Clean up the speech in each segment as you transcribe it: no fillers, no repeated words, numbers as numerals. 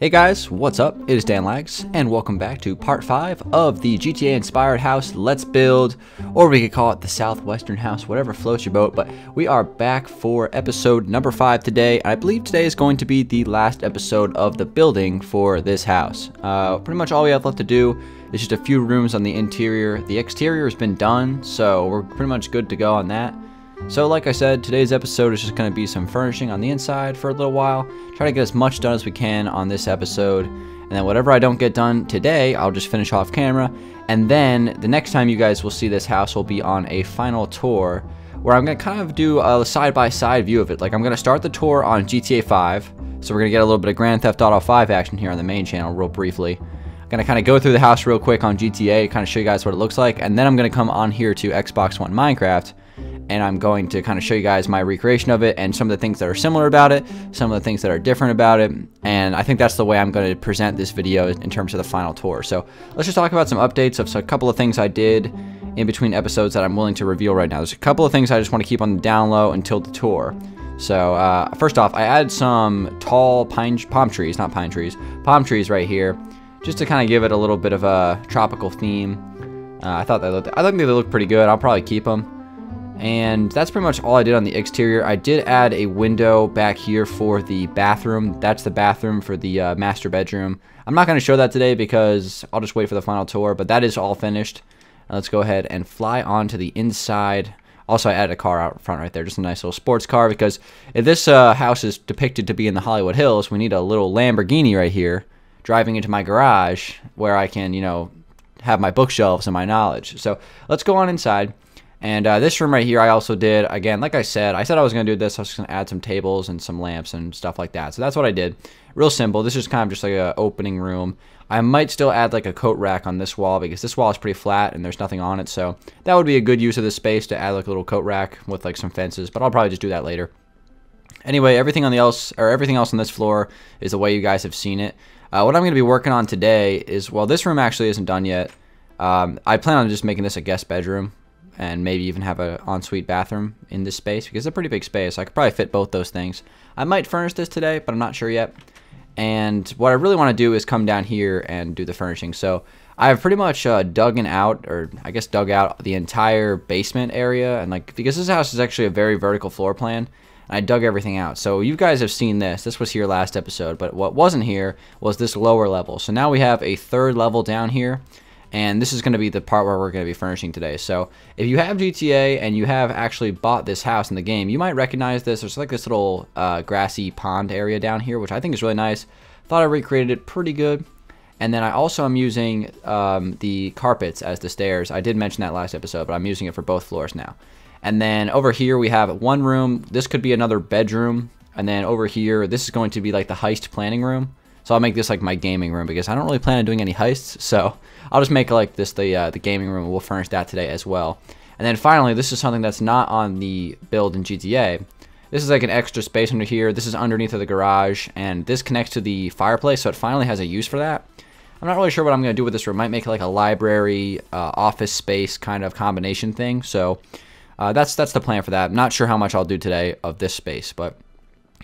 Hey guys, what's up? It is Dangeles, and welcome back to part 5 of the GTA inspired house Let's Build, or we could call it the Southwestern house, whatever floats your boat. But we are back for episode number 5 today, and I believe today is going to be the last episode of the building for this house. Pretty much all we have left to do is just a few rooms on the interior. The exterior has been done, so we're pretty much good to go on that. So like I said, today's episode is just going to be some furnishing on the inside for a little while. Try to get as much done as we can on this episode. And then whatever I don't get done today, I'll just finish off camera. And then the next time you guys will see this house will be on a final tour where I'm going to kind of do a side-by-side view of it. Like I'm going to start the tour on GTA 5. So we're going to get a little bit of Grand Theft Auto 5 action here on the main channel real briefly. I'm going to kind of go through the house real quick on GTA, kind of show you guys what it looks like. And then I'm going to come on here to Xbox One Minecraft. And I'm going to kind of show you guys my recreation of it and some of the things that are similar about it, some of the things that are different about it, and I think that's the way I'm going to present this video in terms of the final tour. So let's just talk about some updates of a couple of things I did in between episodes that I'm willing to reveal right now. There's a couple of things I just want to keep on the down low until the tour. So first off, I added some tall palm trees right here, just to kind of give it a little bit of a tropical theme. I think they look pretty good. I'll probably keep them. And that's pretty much all I did on the exterior. I did add a window back here for the bathroom. That's the bathroom for the master bedroom. I'm not going to show that today because I'll just wait for the final tour, but that is all finished. Let's go ahead and fly on to the inside. Also, I added a car out front right there, just a nice little sports car, because if this house is depicted to be in the Hollywood Hills, we need a little Lamborghini right here driving into my garage where I can, you know, have my bookshelves and my knowledge. So let's go on inside. And this room right here, I also did, again, like I said I was going to do this. I was going to add some tables and some lamps and stuff like that. So that's what I did. Real simple. This is kind of just like an opening room. I might still add like a coat rack on this wall because this wall is pretty flat and there's nothing on it. So that would be a good use of this space to add like a little coat rack with like some fences. But I'll probably just do that later. Anyway, everything else on this floor is the way you guys have seen it. What I'm going to be working on today is, well, this room actually isn't done yet. I plan on just making this a guest bedroom, and maybe even have an ensuite bathroom in this space because it's a pretty big space. I could probably fit both those things. I might furnish this today, but I'm not sure yet. And what I really want to do is come down here and do the furnishing. So I've pretty much dug out the entire basement area, and like because this house is actually a very vertical floor plan, I dug everything out. So you guys have seen this. This was here last episode, but what wasn't here was this lower level. So now we have a third level down here. And this is going to be the part where we're going to be furnishing today. So if you have GTA and you have actually bought this house in the game, you might recognize this. There's like this little grassy pond area down here, which I think is really nice. Thought I recreated it pretty good. And then I also am using the carpets as the stairs. I did mention that last episode, but I'm using it for both floors now. And then over here we have one room. This could be another bedroom. And then over here, this is going to be like the heist planning room. So I'll make this like my gaming room because I don't really plan on doing any heists. So I'll just make like this the gaming room, and we'll furnish that today as well. And then finally, this is something that's not on the build in GTA. This is like an extra space under here. This is underneath of the garage, and this connects to the fireplace, so it finally has a use for that. I'm not really sure what I'm going to do with this room. Might make it like a library, office space kind of combination thing. So that's the plan for that. I'm not sure how much I'll do today of this space, but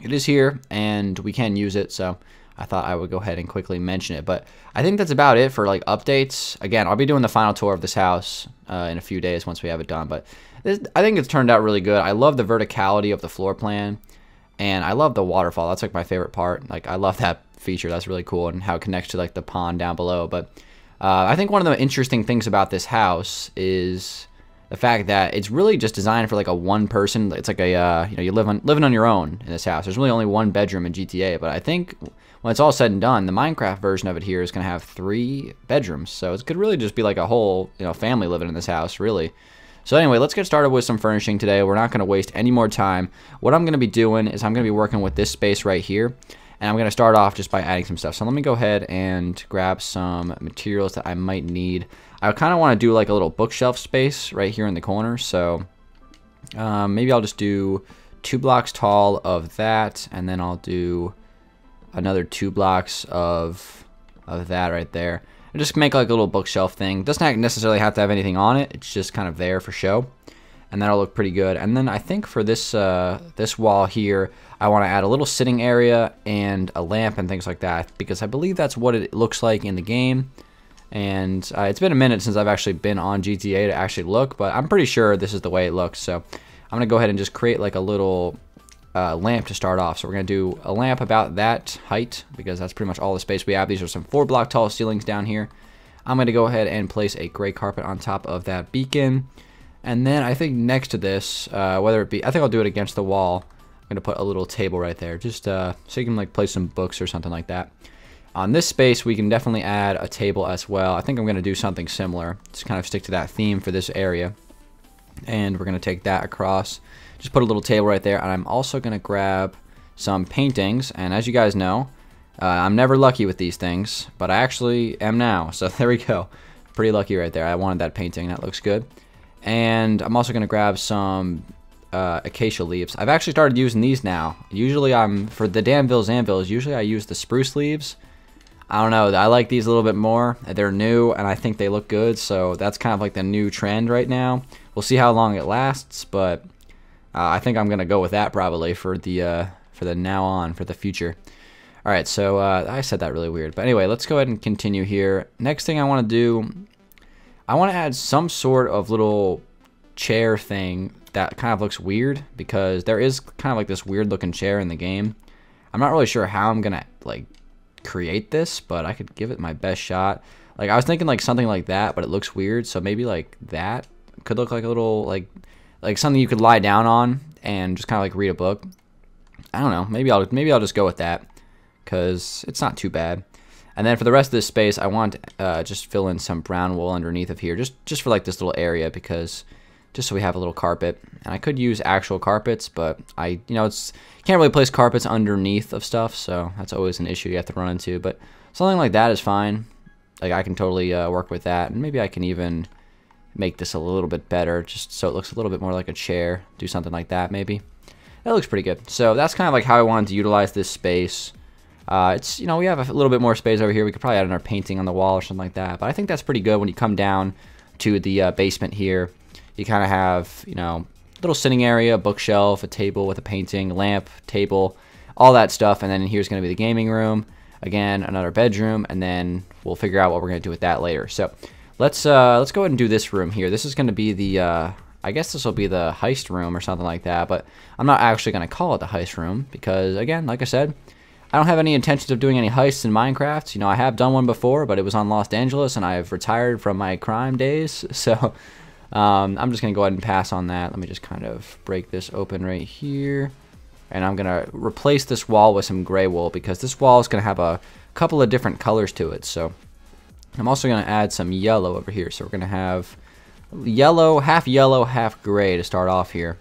it is here, and we can use it, so I thought I would go ahead and quickly mention it. But I think that's about it for like updates. Again, I'll be doing the final tour of this house in a few days once we have it done. But I think it's turned out really good. I love the verticality of the floor plan, and I love the waterfall. That's like my favorite part. Like I love that feature. That's really cool, and how it connects to like the pond down below. But I think one of the interesting things about this house is the fact that it's really just designed for like a one person. It's like a you living on your own in this house. There's really only one bedroom in GTA, but I think when it's all said and done, the Minecraft version of it here is going to have 3 bedrooms. So it could really just be like a whole, family living in this house, really. So anyway, let's get started with some furnishing today. We're not going to waste any more time. What I'm going to be doing is I'm going to be working with this space right here. And I'm going to start off just by adding some stuff. So let me go ahead and grab some materials that I might need. I kind of want to do like a little bookshelf space right here in the corner. So maybe I'll just do 2 blocks tall of that. And then I'll do another 2 blocks of that right there, and just make like a little bookshelf thing. Doesn't necessarily have to have anything on it. It's just kind of there for show. and that'll look pretty good. And then I think for this this wall here, I want to add a little sitting area and a lamp and things like that, because I believe that's what it looks like in the game. And it's been a minute since I've actually been on GTA to actually look, but I'm pretty sure this is the way it looks. So I'm gonna go ahead and just create like a little lamp to start off. So we're gonna do a lamp about that height, because that's pretty much all the space we have. These are some 4-block tall ceilings down here. I'm gonna go ahead and place a gray carpet on top of that beacon. And then I think next to this, whether it be, I think I'll do it against the wall. I'm gonna put a little table right there, just so you can like place some books or something like that. On this space, we can definitely add a table as well. I think I'm gonna do something similar, just kind of stick to that theme for this area. And we're gonna take that across, just put a little table right there. And I'm also gonna grab some paintings. And as you guys know, I'm never lucky with these things, but I actually am now. So there we go, pretty lucky right there. I wanted that painting, that looks good. And I'm also gonna grab some acacia leaves. I've actually started using these now. Usually for the Danville's anvils, usually I use the spruce leaves. I don't know, I like these a little bit more. They're new and I think they look good, so that's kind of like the new trend right now. We'll see how long it lasts, but I think I'm gonna go with that probably for the now on, for the future. All right, so I said that really weird, but anyway, let's go ahead and continue here. Next thing I want to do, I want to add some sort of little chair thing that kind of looks weird, because there is kind of like this weird looking chair in the game. I'm not really sure how I'm gonna like create this, but I could give it my best shot. Like I was thinking like something like that, but it looks weird, so maybe like that could look like a little like something you could lie down on and just kind of like read a book. I don't know, maybe I'll just go with that, because it's not too bad. And then for the rest of this space, I want just fill in some brown wool underneath of here, just for like this little area, because just so we have a little carpet. And I could use actual carpets, but you can't really place carpets underneath of stuff, so that's always an issue you have to run into. But something like that is fine. Like I can totally work with that, and maybe I can even make this a little bit better, just so it looks a little bit more like a chair. Do something like that maybe. That looks pretty good. So that's kind of like how I wanted to utilize this space. It's, we have a little bit more space over here. We could probably add another painting on the wall or something like that, but I think that's pretty good. When you come down to the basement here, you kind of have, little sitting area, bookshelf, a table with a painting, lamp, table, all that stuff. And then here's going to be the gaming room, again, another bedroom, and then we'll figure out what we're going to do with that later. So let's go ahead and do this room here. This is going to be the, I guess this will be the heist room or something like that, but I'm not actually going to call it the heist room because, again, like I said, I don't have any intentions of doing any heists in Minecraft. I have done one before, but it was on Los Dangeles, and I've retired from my crime days, so I'm just going to go ahead and pass on that. Let me just kind of break this open right here, and I'm going to replace this wall with some gray wool, because this wall is going to have a couple of different colors to it. So I'm also going to add some yellow over here, so we're going to have yellow, half gray to start off here.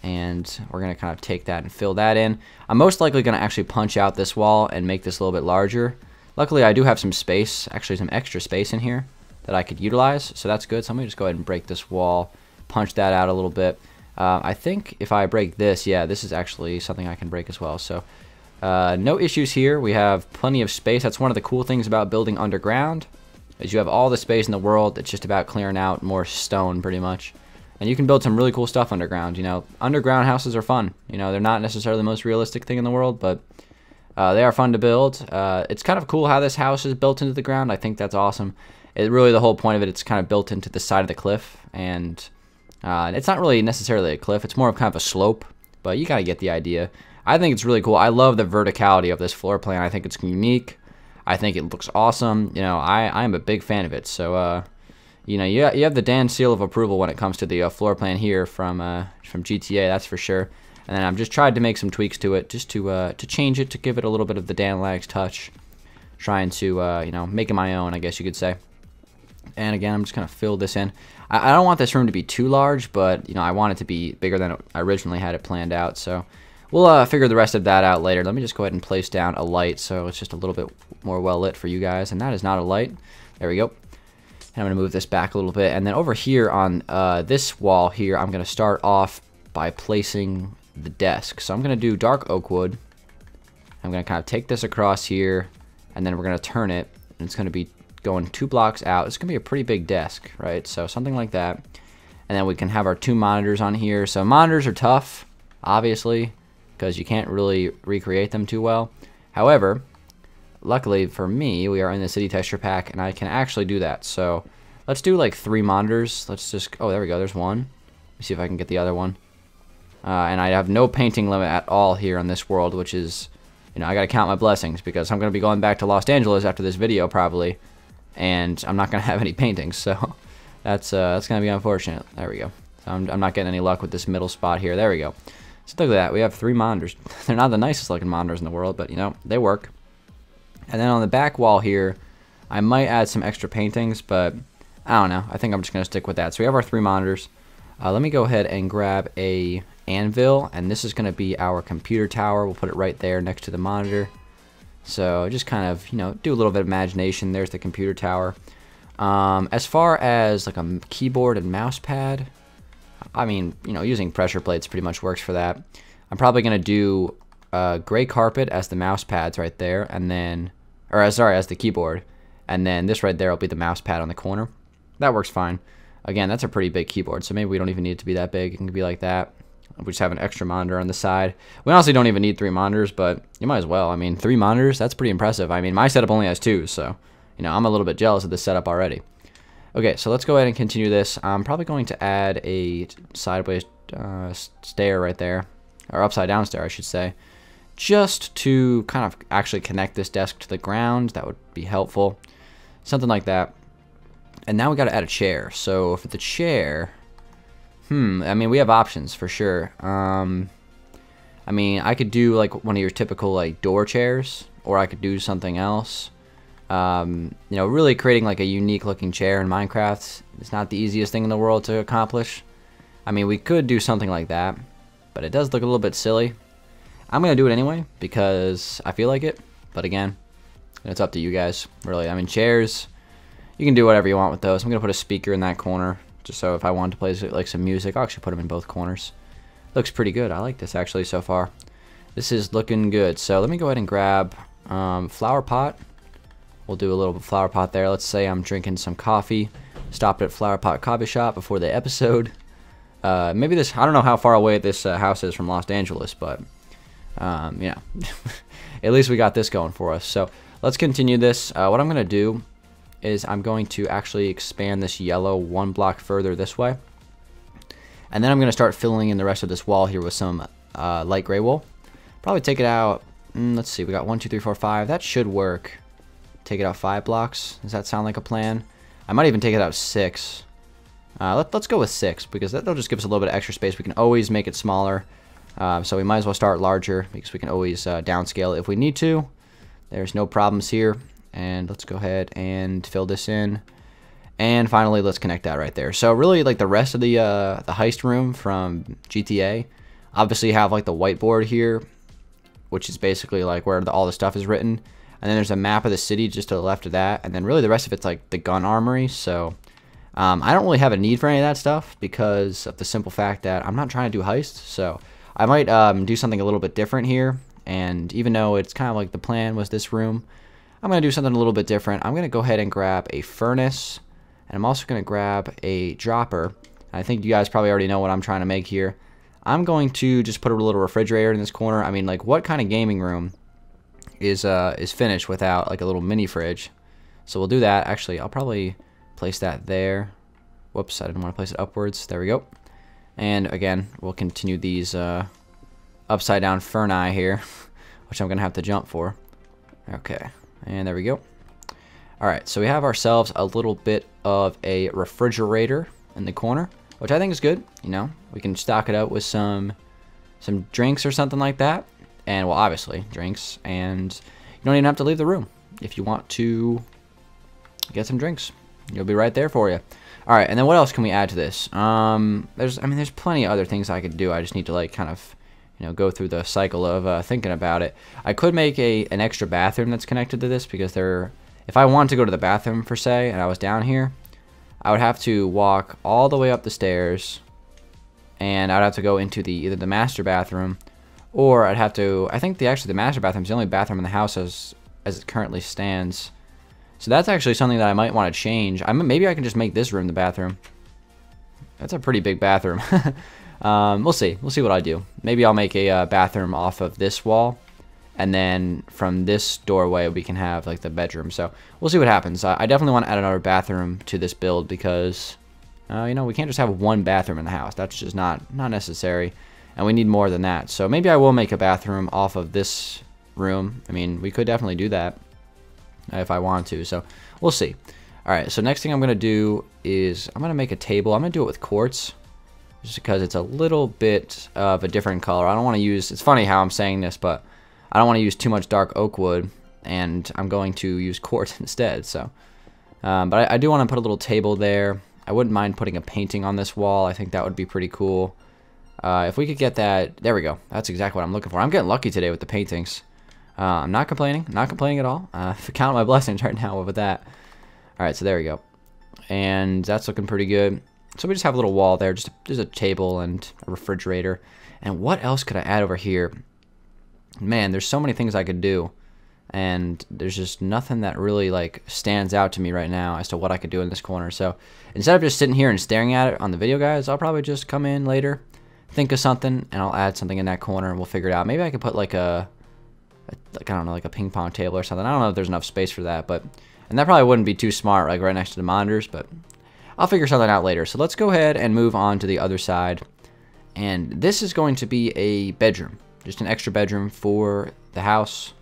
And we're going to kind of take that and fill that in. I'm most likely going to actually punch out this wall and make this a little bit larger. Luckily, I do have some space, actually some extra space in here that I could utilize, so that's good. So I'm going to just go ahead and break this wall, punch that out a little bit. I think if I break this, yeah, this is actually something I can break as well. So no issues here. We have plenty of space. That's one of the cool things about building underground, is you have all the space in the world. It's just about clearing out more stone pretty much. And you can build some really cool stuff underground. Underground houses are fun. They're not necessarily the most realistic thing in the world, but they are fun to build. It's kind of cool how this house is built into the ground. I think that's awesome. Really, the whole point of it, it's kind of built into the side of the cliff, and it's not really necessarily a cliff. It's more of kind of a slope, but you gotta get the idea. I think it's really cool. I love the verticality of this floor plan. I think it's unique. I think it looks awesome. I'm a big fan of it. So you have the Dan seal of approval when it comes to the floor plan here from GTA, that's for sure. And then I've just tried to make some tweaks to it, just to change it, to give it a little bit of the Dangeles touch, trying to make it my own, I guess you could say. And again, I'm just gonna fill this in. I don't want this room to be too large, but I want it to be bigger than I originally had it planned out. So we'll figure the rest of that out later. Let me just go ahead and place down a light, so it's just a little bit more well lit for you guys. And that is not a light. There we go. And I'm going to move this back a little bit. And then over here on this wall here, I'm going to start off by placing the desk. So I'm going to do dark oak wood. I'm going to kind of take this across here, and then we're going to turn it. And it's going to be going 2 blocks out. It's going to be a pretty big desk, right? So something like that. And then we can have our 2 monitors on here. So monitors are tough, obviously, because you can't really recreate them too well. However, luckily for me, we are in the city texture pack, and I can actually do that. So let's do like 3 monitors. Let's just, oh, there we go. There's one. Let me see if I can get the other one. And I have no painting limit at all here on this world, which is, you know, I got to count my blessings, because I'm going to be going back to Los Angeles after this video probably, and I'm not going to have any paintings. So that's going to be unfortunate. There we go. So I'm not getting any luck with this middle spot here. There we go. So look at that. We have 3 monitors. They're not the nicest looking monitors in the world, but, you know, they work. And then on the back wall here, I might add some extra paintings, but I don't know. I think I'm just going to stick with that. So we have our 3 monitors. Let me go ahead and grab a anvil, and this is going to be our computer tower. We'll put it right there next to the monitor. So just kind of, you know, do a little bit of imagination. There's the computer tower. As far as like a keyboard and mouse pad, I mean, you know, using pressure plates pretty much works for that. I'm probably going to do gray carpet as the mouse pads right there, and then, or sorry, as the keyboard, and then this right there will be the mouse pad on the corner. That works fine. Again, that's a pretty big keyboard, so maybe we don't even need it to be that big. It can be like that. We just have an extra monitor on the side. We honestly don't even need 3 monitors, but you might as well. I mean, 3 monitors, that's pretty impressive. I mean, my setup only has 2, so, you know, I'm a little bit jealous of this setup already. Okay, so let's go ahead and continue this. I'm probably going to add a sideways stair right there, or upside down stair, I should say, just to kind of actually connect this desk to the ground. That would be helpful. Something like that. And now we got to add a chair. So for the chair, I mean, we have options for sure. I mean, I could do like one of your typical like door chairs, or I could do something else. You know, really creating like a unique looking chair in Minecraft, it's not the easiest thing in the world to accomplish. I mean, we could do something like that, but it does look a little bit silly. I'm gonna do it anyway because I feel like it, but again, it's up to you guys, really. I mean, chairs, you can do whatever you want with those. I'm gonna put a speaker in that corner, just so if I want to play like some music, I'll actually put them in both corners. Looks pretty good. I like this actually so far. This is looking good. So let me go ahead and grab flower pot. We'll do a little flower pot there. Let's say I'm drinking some coffee. Stopped at Flower Pot Coffee Shop before the episode. Maybe this, I don't know how far away this house is from Los Angeles, but you know, at least we got this going for us. So let's continue this. What I'm going to do is I'm going to actually expand this yellow 1 block further this way. And then I'm going to start filling in the rest of this wall here with some light gray wool. Probably take it out, let's see, we got 1, 2, 3, 4, 5. That should work. Take it out 5 blocks. Does that sound like a plan? I might even take it out 6. Let's go with 6, because that'll just give us a little bit of extra space. We can always make it smaller. So we might as well start larger, because we can always downscale it if we need to. There's no problems here. And let's go ahead and fill this in. And finally, let's connect that right there. So really, like the rest of the heist room from GTA, obviously you have like the whiteboard here, which is basically like where all the stuff is written. And then there's a map of the city just to the left of that. And then really the rest of it's like the gun armory. So I don't really have a need for any of that stuff because of the simple fact that I'm not trying to do heists. So I might do something a little bit different here. And even though it's kind of like the plan was this room, I'm going to do something a little bit different. I'm going to go ahead and grab a furnace. And I'm also going to grab a dropper. I think you guys probably already know what I'm trying to make here. I'm going to just put a little refrigerator in this corner. I mean, like, what kind of gaming room is finished without like a little mini fridge? So we'll do that. Actually, I'll probably place that there. Whoops, I didn't want to place it upwards. There we go. And again, we'll continue these upside down ferni here, which I'm going to have to jump for. Okay, and there we go. Alright, so we have ourselves a little bit of a refrigerator in the corner, which I think is good. You know, we can stock it up with some drinks or something like that. And, well, obviously, drinks. And you don't even have to leave the room if you want to get some drinks. It'll be right there for you. Alright, and then what else can we add to this? There's plenty of other things I could do. I just need to, like, kind of, you know, go through the cycle of thinking about it. I could make an extra bathroom that's connected to this because if I wanted to go to the bathroom, per se, and I was down here, I would have to walk all the way up the stairs, and I'd have to go into either the master bathroom, or I'd have to, I think the master bathroom is the only bathroom in the house as it currently stands. So that's actually something that I might want to change. Maybe I can just make this room the bathroom. That's a pretty big bathroom. We'll see. We'll see what I do. Maybe I'll make a bathroom off of this wall, and then from this doorway we can have like the bedroom. So we'll see what happens. I definitely want to add another bathroom to this build because you know, we can't just have one bathroom in the house. That's just not necessary, and we need more than that. So maybe I will make a bathroom off of this room. I mean, we could definitely do that if I want to. So we'll see. All right, so next thing I'm gonna do is I'm gonna make a table. I'm gonna do it with quartz, just because it's a little bit of a different color. I don't want to use, it's funny how I'm saying this, but I don't want to use too much dark oak wood, and I'm going to use quartz instead. So but I do want to put a little table there. I wouldn't mind putting a painting on this wall. I think that would be pretty cool. If we could get that, there we go. That's exactly what I'm looking for. I'm getting lucky today with the paintings. I'm not complaining at all. Count my blessings right now with that. All right, so there we go, and that's looking pretty good. So we just have a little wall there, just a table and a refrigerator. And what else could I add over here? Man, there's so many things I could do, and there's just nothing that really like stands out to me right now as to what I could do in this corner. So instead of just sitting here and staring at it on the video, guys, I'll probably just come in later, think of something, and I'll add something in that corner, and we'll figure it out. Maybe I could put like I don't know, like a ping pong table or something. I don't know if there's enough space for that, and that probably wouldn't be too smart, like right next to the monitors, but I'll figure something out later. So let's go ahead and move on to the other side. And this is going to be a bedroom, just an extra bedroom for the house.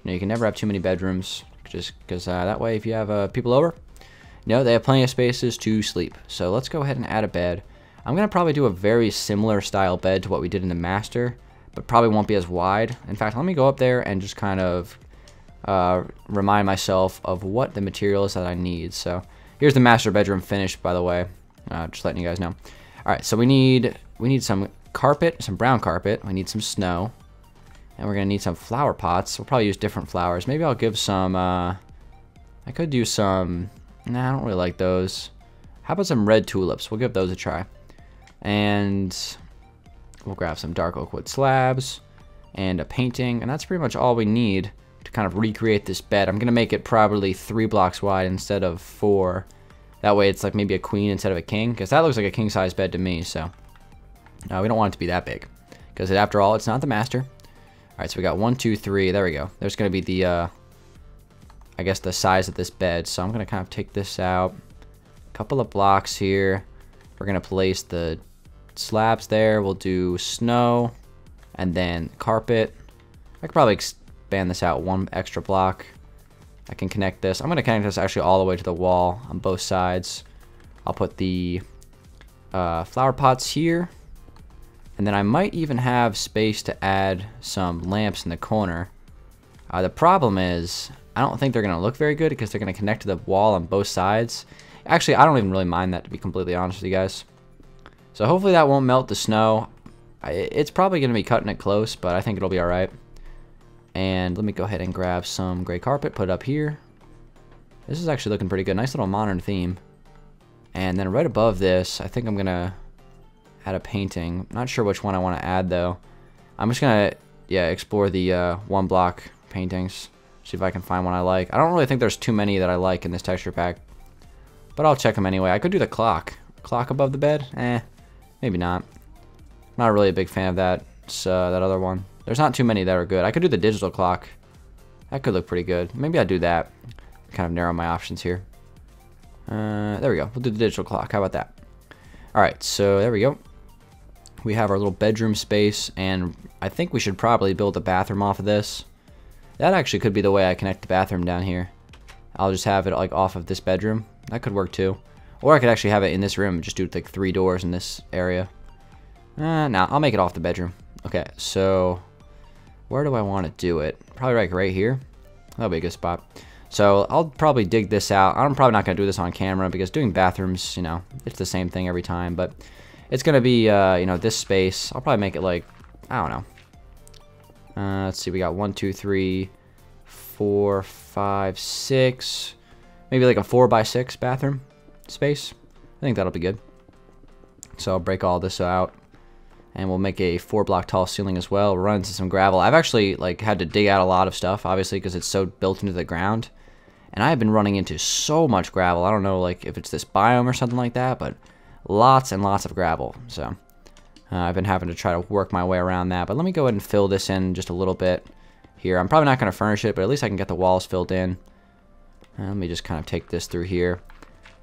You know, you can never have too many bedrooms, just because that way if you have people over, you know, they have plenty of spaces to sleep. So let's go ahead and add a bed. I'm going to probably do a very similar style bed to what we did in the master, but probably won't be as wide. In fact, let me go up there and just kind of remind myself of what the material is that I need. So here's the master bedroom finished, by the way. Just letting you guys know. All right, so we need some carpet, some brown carpet. We need some snow, and we're gonna need some flower pots. We'll probably use different flowers. Maybe I'll give some. I could do some. Nah, I don't really like those. How about some red tulips? We'll give those a try, and we'll grab some dark oak wood slabs and a painting, and that's pretty much all we need to kind of recreate this bed. I'm gonna make it probably 3 blocks wide instead of 4. That way it's like maybe a queen instead of a king, because that looks like a king size bed to me. So we don't want it to be that big, because after all, it's not the master. All right, so we got 1, 2, 3. There we go. There's gonna be the I guess the size of this bed. So I'm gonna kind of take this out, a couple of blocks here. We're gonna place the slabs there. We'll do snow and then carpet. I could probably expand this out 1 extra block. I can connect this. I'm going to connect this actually all the way to the wall on both sides. I'll put the flower pots here, and then I might even have space to add some lamps in the corner. The problem is I don't think they're going to look very good because they're going to connect to the wall on both sides. Actually, I don't even really mind that, to be completely honest with you guys. So hopefully that won't melt the snow. It's probably going to be cutting it close, but I think it'll be alright. And let me go ahead and grab some gray carpet, put it up here. This is actually looking pretty good. Nice little modern theme. And then right above this, I think I'm going to add a painting. Not sure which one I want to add, though. I'm just going to, explore the 1 block paintings. See if I can find one I like. I don't really think there's too many that I like in this texture pack, but I'll check them anyway. I could do the clock. Clock above the bed? Maybe not. Not really a big fan of that. That other one. There's not too many that are good. I could do the digital clock. That could look pretty good. Maybe I'll do that. Kind of narrow my options here. There we go. We'll do the digital clock. How about that? Alright, so there we go. We have our little bedroom space, and I think we should probably build a bathroom off of this. That actually could be the way I connect the bathroom down here. I'll just have it like off of this bedroom. That could work too. Or I could actually have it in this room and just do like 3 doors in this area. Nah, I'll make it off the bedroom. Okay, so where do I want to do it? Probably like right here. That'll be a good spot. So I'll probably dig this out. I'm probably not going to do this on camera because doing bathrooms, you know, it's the same thing every time. But it's going to be, you know, this space. I'll probably make it like, I don't know. Let's see, we got 1, 2, 3, 4, 5, 6. Maybe like a 4x6 bathroom space. I think that'll be good. So I'll break all this out. And we'll make a 4 block tall ceiling as well. We'll run into some gravel. I've actually like had to dig out a lot of stuff, obviously, because it's so built into the ground. And I have been running into so much gravel. I don't know like if it's this biome or something like that, but lots and lots of gravel. So I've been having to try to work my way around that. But let me go ahead and fill this in just a little bit here. I'm probably not going to furnish it, but at least I can get the walls filled in. Let me just kind of take this through here.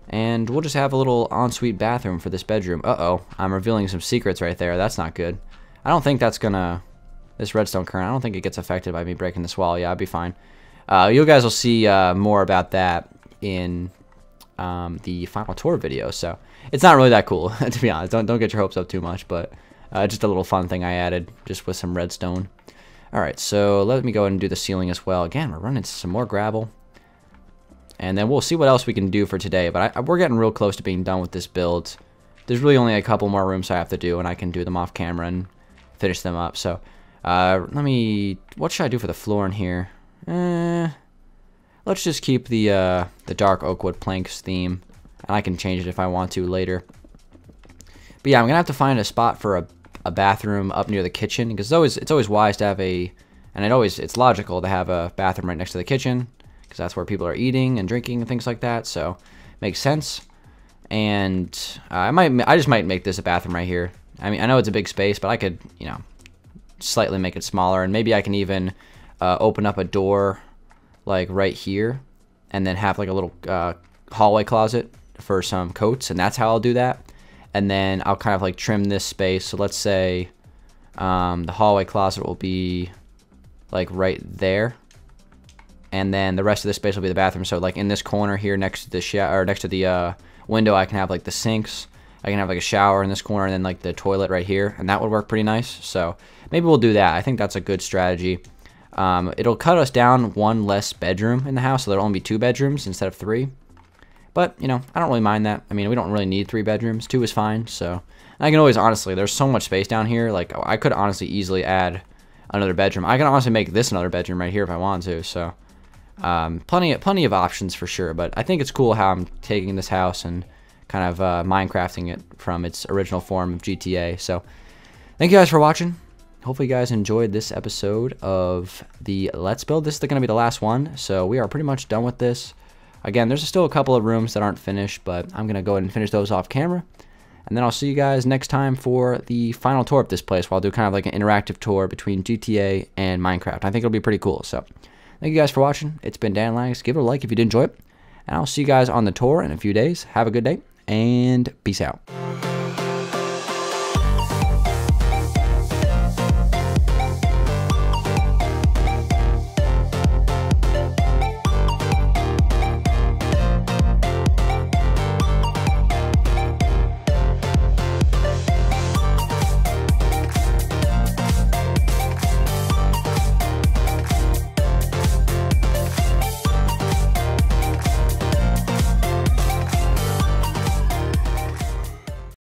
And we'll just have a little ensuite bathroom for this bedroom. Uh-oh, I'm revealing some secrets right there. That's not good. I don't think that's gonna... This redstone current, I don't think it gets affected by me breaking this wall. Yeah, I'd be fine. You guys will see more about that in the final tour video. So it's not really that cool, to be honest. Don't get your hopes up too much, but just a little fun thing I added just with some redstone. All right, so let me go ahead and do the ceiling as well. Again, we're running some more gravel. And then we'll see what else we can do for today. But we're getting real close to being done with this build. There's really only a couple more rooms I have to do, and I can do them off camera and finish them up. So what should I do for the floor in here? Let's just keep the dark oak wood planks theme, and I can change it if I want to later. But yeah, I'm gonna have to find a spot for a bathroom up near the kitchen, because it's always wise to have it's logical to have a bathroom right next to the kitchen, because that's where people are eating and drinking and things like that. So makes sense. And I just might make this a bathroom right here. I mean, I know it's a big space, but I could, slightly make it smaller, and maybe I can even open up a door like right here, and then have like a little hallway closet for some coats, and that's how I'll do that. And then I'll kind of like trim this space. So let's say the hallway closet will be like right there, and then the rest of this space will be the bathroom. So like in this corner here next to the shower, or next to the window, I can have like the sinks. I can have like a shower in this corner, and then like the toilet right here, and that would work pretty nice. So maybe we'll do that. I think that's a good strategy. It'll cut us down one less bedroom in the house, so there'll only be 2 bedrooms instead of 3. But, I don't really mind that. I mean, we don't really need 3 bedrooms. 2 is fine. So I can always, honestly, there's so much space down here. Like, I could honestly easily add another bedroom. I can honestly make this another bedroom right here if I want to. So plenty of options for sure. But I think it's cool how I'm taking this house and kind of Minecrafting it from its original form of GTA. So thank you guys for watching. Hopefully you guys enjoyed this episode of the Let's Build. This is going to be the last one, so we are pretty much done with this. Again, there's still a couple of rooms that aren't finished, but I'm going to go ahead and finish those off camera. And then I'll see you guys next time for the final tour of this place, where I'll do kind of like an interactive tour between GTA and Minecraft. I think it'll be pretty cool. So thank you guys for watching. It's been Dangeles. Give it a like if you did enjoy it. And I'll see you guys on the tour in a few days. Have a good day, and peace out.